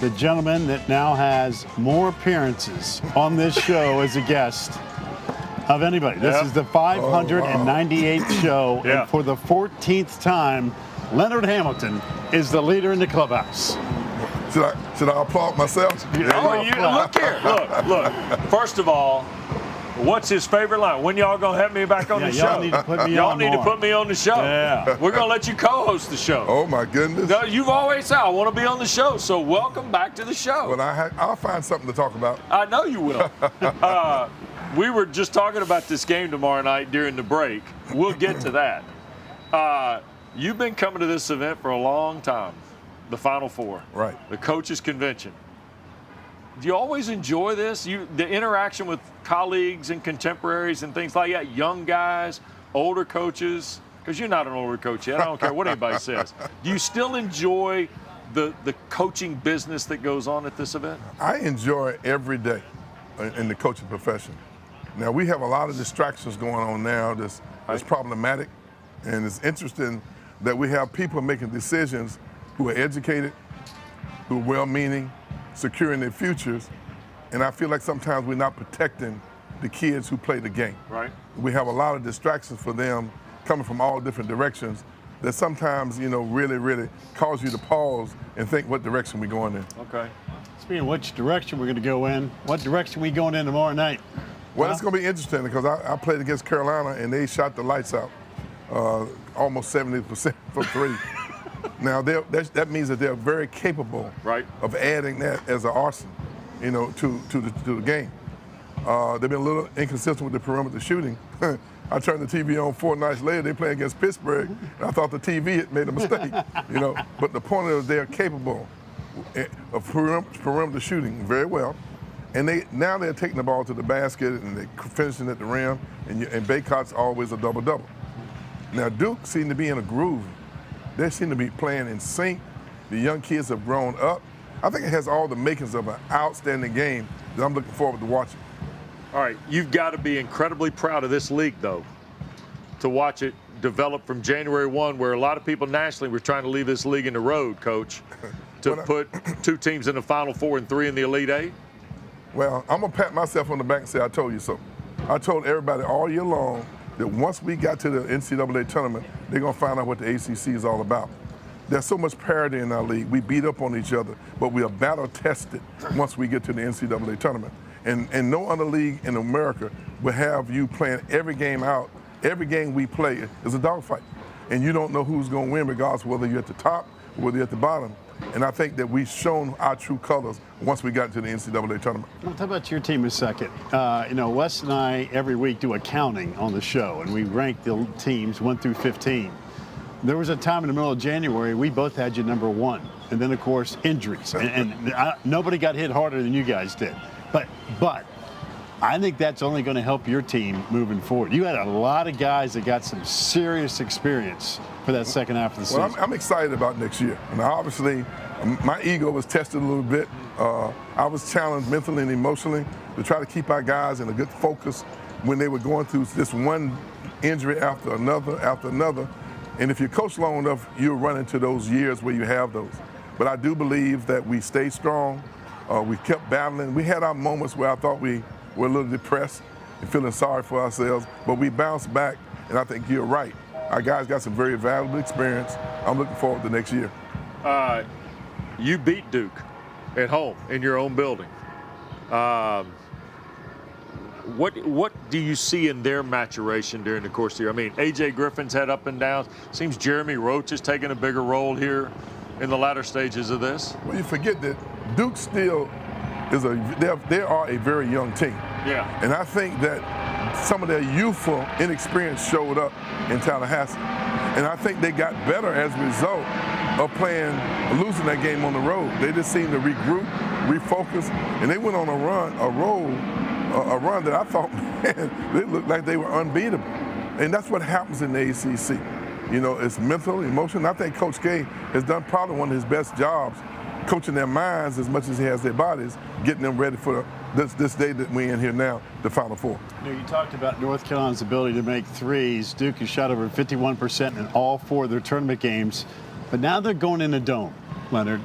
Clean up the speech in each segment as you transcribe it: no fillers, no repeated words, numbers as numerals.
the gentleman that now has more appearances on this show as a guest of anybody. This is the 598th show, and for the 14th time, Leonard Hamilton is the leader in the clubhouse. Should I applaud myself? Look here. Look. First of all, what's his favorite line? When y'all gonna have me back on the show? Y'all need to put me y'all on need more. to put me on the show. Yeah. We're gonna let you co-host the show. Oh my goodness. No, you've always said I want to be on the show, so welcome back to the show. Well, I'll find something to talk about. I know you will. We were just talking about this game tomorrow night during the break. We'll get to that. You've been coming to this event for a long time, the Final Four. Right. The Coaches Convention. Do you always enjoy this? The interaction with colleagues and contemporaries and things like that, young guys, older coaches, because you're not an older coach yet. I don't care what anybody says. Do you still enjoy the coaching business that goes on at this event? I enjoy every day in the coaching profession. Now, we have a lot of distractions going on now that's problematic, and it's interesting that we have people making decisions who are educated, who are well-meaning, securing their futures, and I feel like sometimes we're not protecting the kids who play the game. Right. We have a lot of distractions for them coming from all different directions that sometimes, really, really cause you to pause and think what direction we're going in. Okay. Speaking of which direction we're going to go in, what direction we going in tomorrow night? Well, it's going to be interesting because I played against Carolina and they shot the lights out, almost 70% from three. Now, that means that they're very capable of adding that as an arsenal, to the game. They've been a little inconsistent with the perimeter shooting. I turned the TV on 4 nights later. They playing against Pittsburgh, and I thought the TV had made a mistake. But the point is they're capable of perimeter shooting very well, and now they're taking the ball to the basket and they're finishing at the rim. And Baycott's always a double-double. Now Duke seemed to be in a groove. They seem to be playing in sync. The young kids have grown up. I think it has all the makings of an outstanding game that I'm looking forward to watching. All right, you've got to be incredibly proud of this league, though, to watch it develop from January 1, where a lot of people nationally were trying to leave this league in the road, Coach, to put 2 teams in the Final Four and 3 in the Elite Eight. Well, I'm going to pat myself on the back and say I told you so. I told everybody all year long that once we got to the NCAA tournament, they're going to find out what the ACC is all about. There's so much parity in our league. We beat up on each other, but we are battle-tested once we get to the NCAA tournament. And no other league in America will have you playing every game out. Every game we play is a dogfight. And you don't know who's going to win regardless of whether you're at the top or whether you're at the bottom. And I think that we've shown our true colors once we got to the NCAA tournament. Well, talk about your team a second. Wes and I every week do accounting on the show, and we rank the teams 1 through 15. There was a time in the middle of January we both had you number 1, and then of course injuries, and nobody got hit harder than you guys did. But I think that's only going to help your team moving forward. You had a lot of guys that got some serious experience for that second half of the season. Well, I'm excited about next year. And obviously, my ego was tested a little bit. I was challenged mentally and emotionally to try to keep our guys in a good focus when they were going through this one injury after another. And if you coach long enough, you'll run into those years where you have those. But I do believe that we stayed strong. We kept battling. We had our moments where I thought we were a little depressed and feeling sorry for ourselves, but we bounced back, and I think you're right. Our guys got some very valuable experience. I'm looking forward to next year. You beat Duke at home in your own building. What do you see in their maturation during the course of the year? I mean, A.J. Griffin's had up and downs. Seems Jeremy Roach is taking a bigger role here in the latter stages of this. Well, you forget that Duke still is they are a very young team. Yeah. And I think that some of their youthful inexperience showed up in Tallahassee. And I think they got better as a result of losing that game on the road. They just seemed to regroup, refocus, and they went on a run that I thought, man, they looked like they were unbeatable. And that's what happens in the ACC. It's mental, emotional. I think Coach K has done probably one of his best jobs coaching their minds as much as he has their bodies, getting them ready for this day that we're in here now, the Final Four. You talked about North Carolina's ability to make threes. Duke has shot over 51% in all 4 of their tournament games, but now they're going in a dome, Leonard.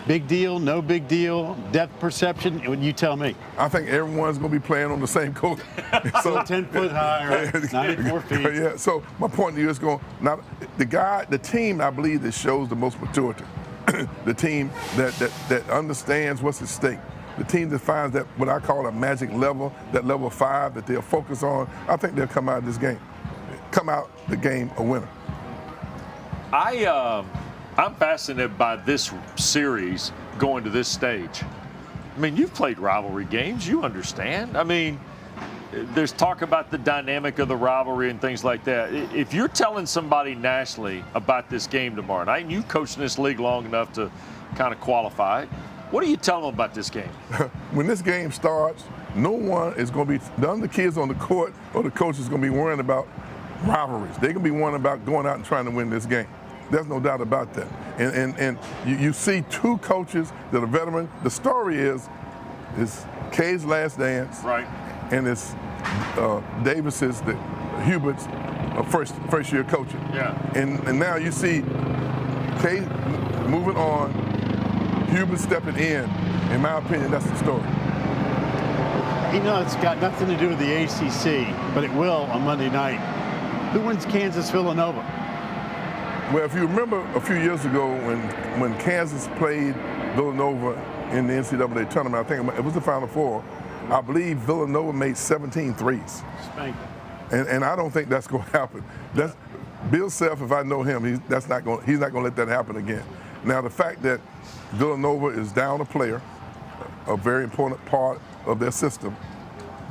Big deal, no big deal, depth perception? You tell me. I think everyone's going to be playing on the same court. So 10 foot high, right? 94 feet. Yeah. So my point to you is the team I believe that shows the most maturity, the team that understands what's at stake, the team that finds that what I call a magic level, that level 5 that they'll focus on. I think they'll come out of this game, the game a winner. I'm fascinated by this series going to this stage. I mean, you've played rivalry games. You understand. I mean, there's talk about the dynamic of the rivalry and things like that. If you're telling somebody nationally about this game tomorrow night, and you've coached in this league long enough to kind of qualify it, what are you telling them about this game? When this game starts, no one is going to be, none of the kids on the court or the coach is going to be worrying about rivalries. They're going to be worrying about going out and trying to win this game. There's no doubt about that. And you see two coaches that are veteran. The story is Kay's last dance. Right. And it's Davis's, Hubert's first year coaching. Yeah. And now you see Kay moving on, Hubert stepping in. In my opinion, that's the story. You know, it's got nothing to do with the ACC, but it will on Monday night. Who wins Kansas-Villanova? Well, if you remember a few years ago when Kansas played Villanova in the NCAA tournament, I think it was the Final Four, I believe Villanova made 17 threes. Spank. And I don't think that's going to happen. That's Bill Self, if I know him, he's not going to let that happen again. Now, the fact that Villanova is down a player, a very important part of their system,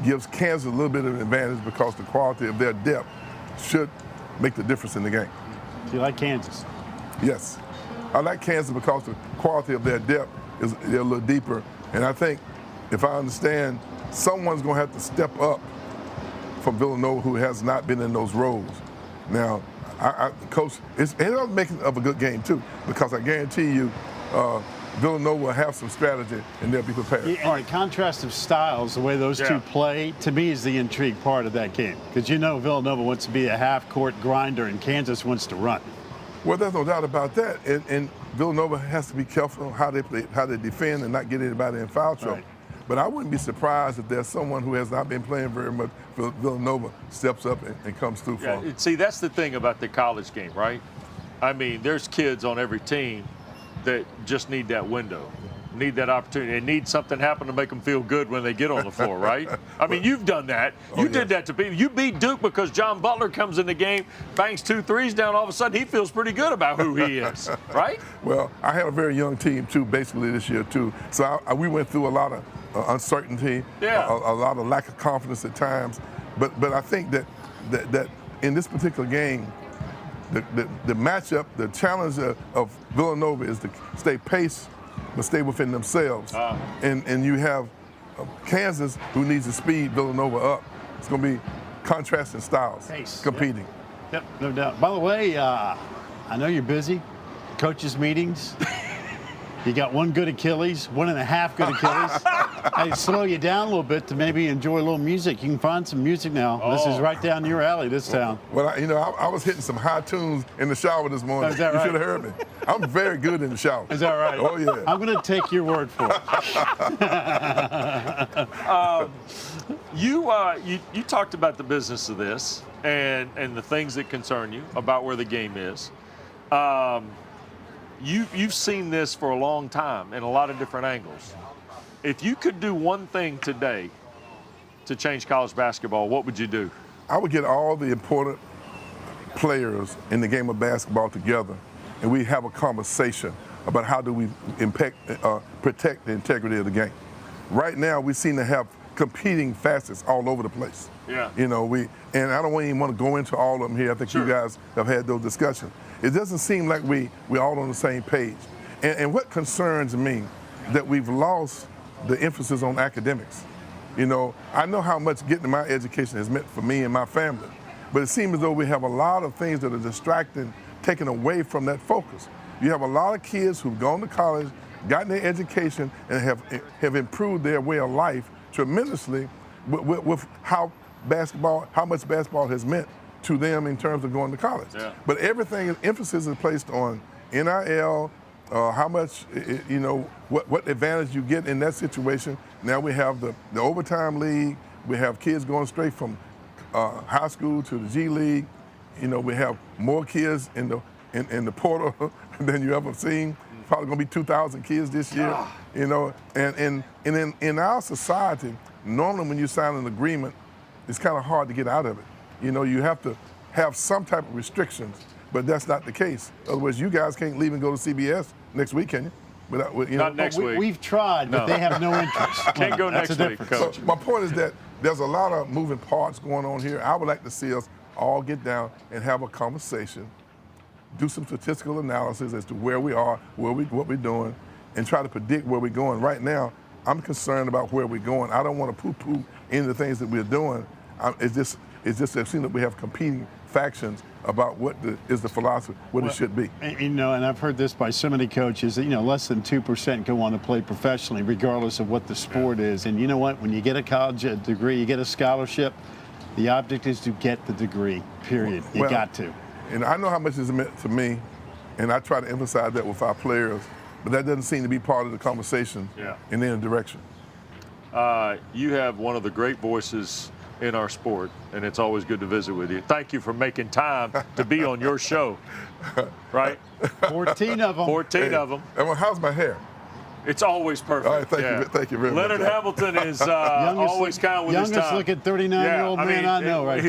gives Kansas a little bit of an advantage because the quality of their depth should make the difference in the game. Do you like Kansas? Yes. I like Kansas because the quality of their depth is they're a little deeper. And I think, if I understand, someone's going to have to step up from Villanova who has not been in those roles. Now, Coach, it'll make it of a good game, too, because I guarantee you Villanova will have some strategy, and they'll be prepared. Yeah, and the contrast of styles, the way those two play, to me is the intrigue part of that game. Because you know Villanova wants to be a half-court grinder, and Kansas wants to run. Well, there's no doubt about that. And Villanova has to be careful how they play, how they defend, and not get anybody in foul trouble. Right. But I wouldn't be surprised if there's someone who has not been playing very much for Villanova steps up and comes through for them. See, that's the thing about the college game, right? I mean, there's kids on every team that just need that window, need that opportunity, and need something happen to make them feel good when they get on the floor, right? I mean, you've done that. You did that to people. You beat Duke because John Butler comes in the game, bangs 2 threes down, all of a sudden he feels pretty good about who he is, right? Well, I had a very young team, too, basically this year, too. So we went through a lot of uncertainty, a lot of lack of confidence at times. But I think that in this particular game, the matchup, the challenge of Villanova is to stay pace, but stay within themselves. And you have Kansas, who needs to speed Villanova up. It's going to be contrasting styles competing. Yep, no doubt. By the way, I know you're busy, coaches' meetings. You got one good Achilles, 1.5 good Achilles. I slow you down a little bit to maybe enjoy a little music. You can find some music now. This is right down your alley, this town. Well, I was hitting some high tunes in the shower this morning. Is that right? You should have heard me. I'm very good in the shower. Is that right? Oh, yeah. I'm going to take your word for it. You talked about the business of this and the things that concern you about where the game is. You've seen this for a long time in a lot of different angles. If you could do one thing today to change college basketball, what would you do? I would get all the important players in the game of basketball together, and we have a conversation about how do we protect the integrity of the game. Right now, we seem to have competing facets all over the place. Yeah. And I don't even want to go into all of them here. I think you guys have had those discussions. It doesn't seem like we're all on the same page. And what concerns me, that we've lost the emphasis on academics. I know how much getting my education has meant for me and my family, but it seems as though we have a lot of things that are distracting, taken away from that focus. You have a lot of kids who've gone to college, gotten their education, and have improved their way of life tremendously with how much basketball has meant to them in terms of going to college. Yeah. But emphasis is placed on NIL, how much, you know, what advantage you get in that situation. Now we have the overtime league. We have kids going straight from high school to the G League. You know, we have more kids in the portal than you ever seen. Probably gonna be 2,000 kids this year. You know, and in our society, normally when you sign an agreement, it's kind of hard to get out of it. You know, you have to have some type of restrictions, but that's not the case. Otherwise, you guys can't leave and go to CBS next week, can you? You Not next week. We've tried, but they have no interest. Can't go next week, Coach. So my point is that there's a lot of moving parts going on here. I would like to see us all get down and have a conversation, do some statistical analysis as to where we are, what we're doing, and try to predict where we're going. Right now, I'm concerned about where we're going. I don't want to poo-poo any of the things that we're doing. It's just it seems that we have competing factions about what is the philosophy, it should be. And, you know, and I've heard this by so many coaches that, you know, less than 2% go on to play professionally, regardless of what the sport is. And you know what? When you get a college degree, you get a scholarship, the object is to get the degree, period. You got to. And I know how much it's meant to me, and I try to emphasize that with our players, but that doesn't seem to be part of the conversation in any direction. You have one of the great voices in our sport, and it's always good to visit with you. Thank you for making time to be on your show, right? 14 of them. 14 of them. And how's my hair? It's always perfect. All right, thank you very much. Leonard Hamilton is always kind with his time. Youngest looking 39-year-old man I know right